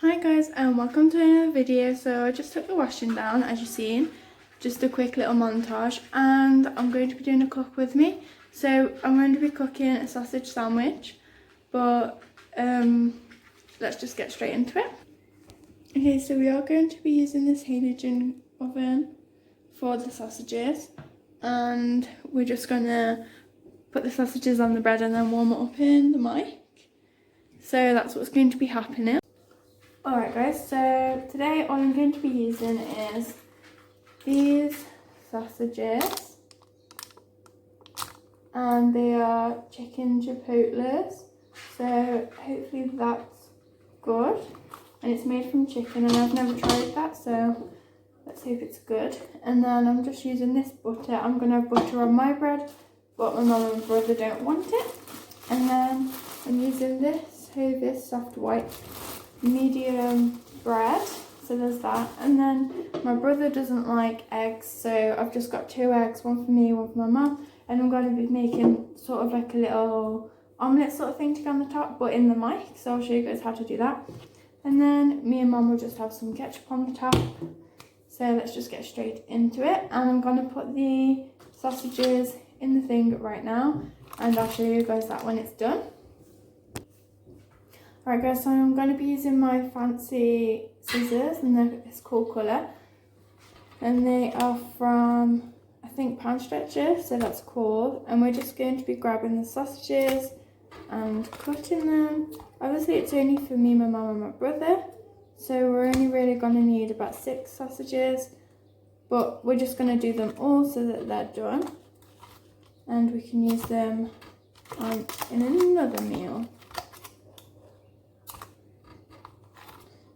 Hi guys and welcome to another video. So I just took the washing down, as you've seen, just a quick little montage, and I'm going to be doing a cook with me. So I'm going to be cooking a sausage sandwich, but let's just get straight into it. Okay, so we are going to be using this Halogen oven for the sausages, and we're just gonna put the sausages on the bread and then warm it up in the mic. So that's what's going to be happening. Alright guys, so today all I'm going to be using is these sausages, and they are chicken chipotles, so hopefully that's good, and it's made from chicken and I've never tried that, so let's hope it's good. And then I'm just using this butter. I'm going to have butter on my bread, but my mum and brother don't want it. And then I'm using this Hovis soft white medium bread, so there's that. And then my brother doesn't like eggs, so I've just got 2 eggs, one for me, one for my mum, and I'm going to be making sort of like a little omelette sort of thing to go on the top, but in the mic, so I'll show you guys how to do that. And then me and mum will just have some ketchup on the top. So let's just get straight into it, and I'm going to put the sausages in the thing right now, and I'll show you guys that when it's done. Alright guys, so I'm going to be using my fancy scissors, and they're this cool colour, and they are from, I think, Pound Stretcher, so that's cool. And we're just going to be grabbing the sausages and cutting them. Obviously it's only for me, my mum and my brother, so we're only really going to need about 6 sausages, but we're just going to do them all so that they're done and we can use them in another meal.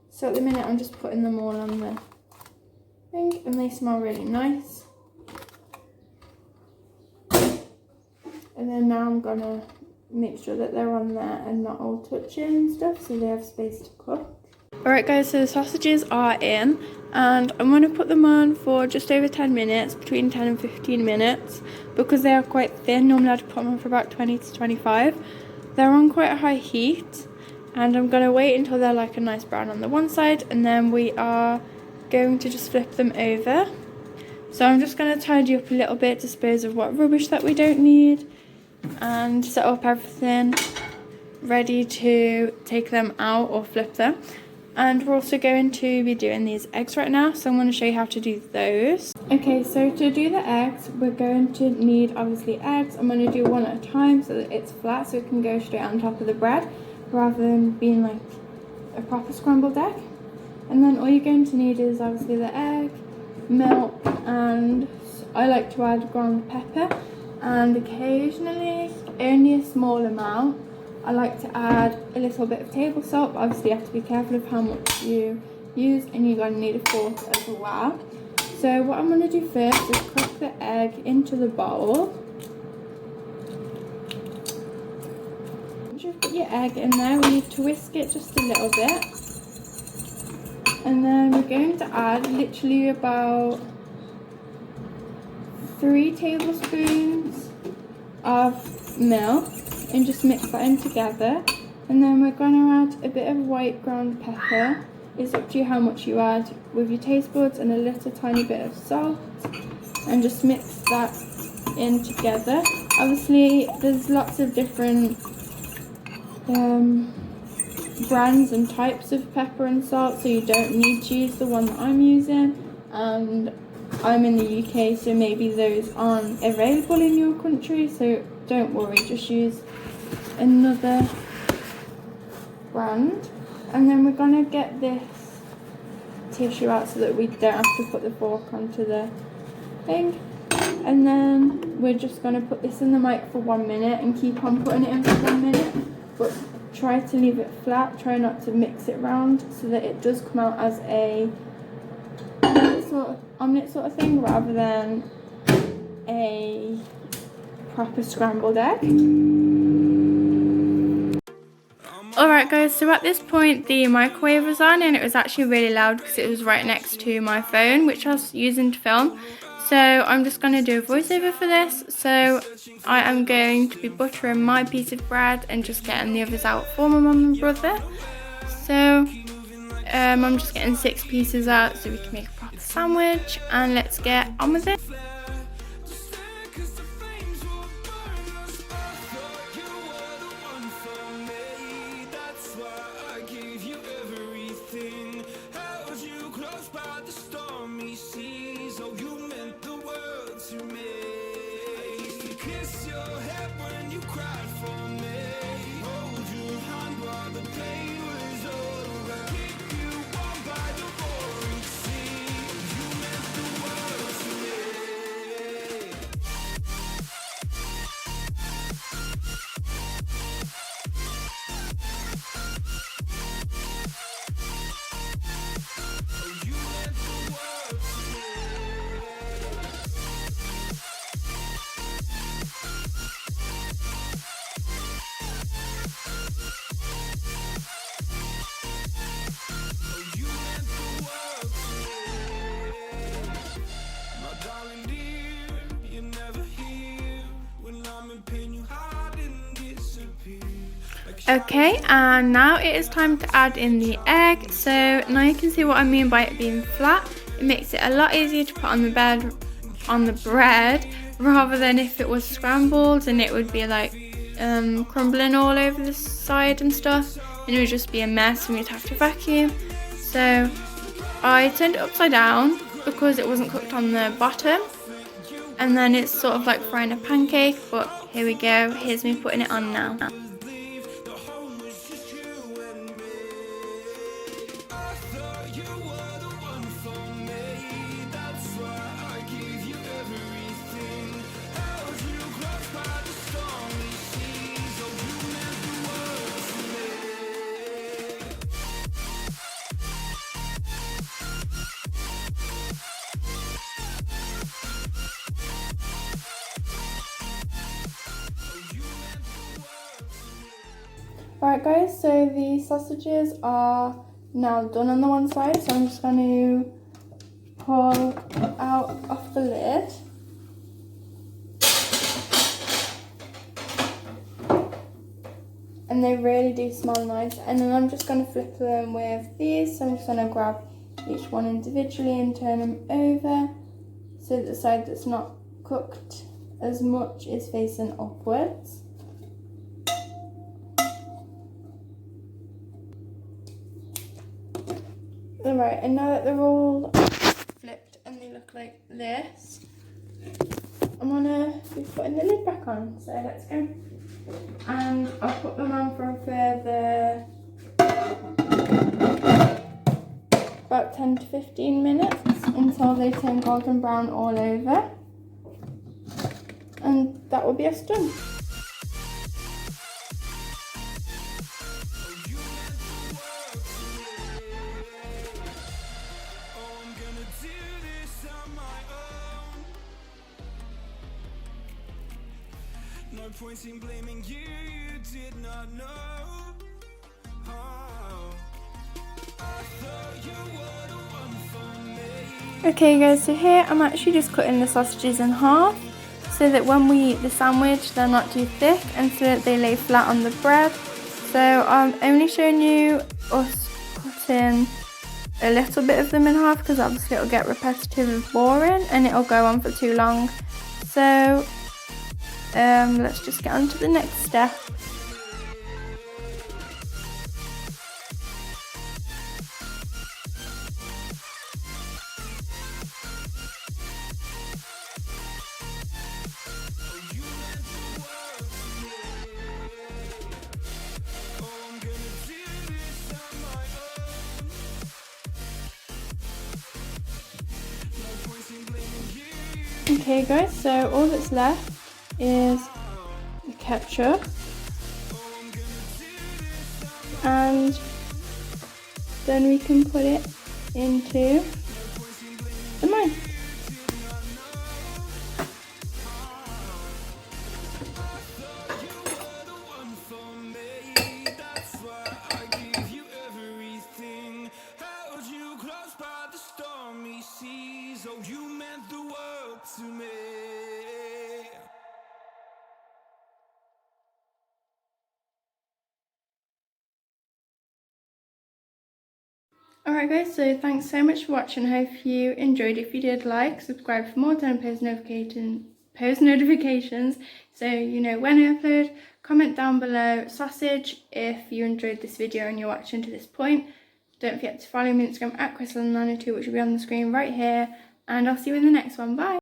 So at the minute I'm just putting them all on the thing, and they smell really nice. And then now I'm going to make sure that they're on there and not all touching and stuff, so they have space to cook. Alright guys, so the sausages are in, and I'm going to put them on for just over 10 minutes, between 10 and 15 minutes, because they are quite thin. Normally I'd put them on for about 20 to 25. They're on quite a high heat, and I'm going to wait until they're like a nice brown on the one side, and then we are going to just flip them over. So I'm just going to tidy up a little bit, dispose of what rubbish that we don't need, and set up everything ready to take them out or flip them. And we're also going to be doing these eggs right now, so I'm going to show you how to do those. Okay, so to do the eggs, we're going to need obviously eggs. I'm going to do one at a time so that it's flat, so it can go straight on top of the bread rather than being like a proper scrambled egg. And then all you're going to need is obviously the egg, milk, and I like to add ground pepper, and occasionally, only a small amount, I like to add a little bit of table salt, but obviously you have to be careful of how much you use, and you're going to need a fork as well. So what I'm going to do first is cook the egg into the bowl. Once you've put your egg in there, we need to whisk it just a little bit. And then we're going to add literally about 3 tablespoons of milk, and just mix that in together. And then we're going to add a bit of white ground pepper. It's up to you how much you add with your taste buds, and a little tiny bit of salt, and just mix that in together. Obviously there's lots of different brands and types of pepper and salt, so you don't need to use the one that I'm using, and I'm in the UK, so maybe those aren't available in your country, so don't worry, just use another brand. And then we're going to get this tissue out so that we don't have to put the fork onto the thing. And then we're just going to put this in the mic for 1 minute and keep on putting it in for 1 minute, but try to leave it flat, try not to mix it round, so that it does come out as a omelette sort of thing rather than a proper scrambled egg. Alright guys, so at this point the microwave was on, and it was actually really loud because it was right next to my phone, which I was using to film. So I'm just going to do a voiceover for this. So I am going to be buttering my piece of bread and just getting the others out for my mum and brother. So I'm just getting 6 pieces out so we can make a proper sandwich, and let's get on with it. Okay, and now it is time to add in the egg. So now you can see what I mean by it being flat. It makes it a lot easier to put on the bread rather than if it was scrambled and it would be like crumbling all over the side and stuff, and it would just be a mess and we'd have to vacuum. So I turned it upside down because it wasn't cooked on the bottom, and then it's sort of like frying a pancake. But here we go, here's me putting it on now. Alright guys, so the sausages are now done on the one side, so I'm just going to pull out off the lid. And they really do smell nice. And then I'm just going to flip them with these, so I'm just going to grab each one individually and turn them over so that the side that's not cooked as much is facing upwards. Alright, and now that they're all flipped and they look like this, I'm gonna be putting the lid back on, so let's go. And I'll put them on for a further about 10 to 15 minutes until they turn golden brown all over, and that will be us done. No point in blaming you, you did not know. Oh, I thought you were the one for me. Okay guys, so here I'm actually just cutting the sausages in half so that when we eat the sandwich they're not too thick and so that they lay flat on the bread. So I'm only showing you us cutting a little bit of them in half because obviously it'll get repetitive and boring and it'll go on for too long. So let's just get on to the next step. Okay guys, so all that's left is the ketchup, and then we can put it into the mine. Alright guys, so thanks so much for watching. I hope you enjoyed. If you did, like, subscribe for more time post notifications so you know when I upload. Comment down below sausage if you enjoyed this video and you're watching to this point. Don't forget to follow me on Instagram at Crystal902, which will be on the screen right here, and I'll see you in the next one. Bye!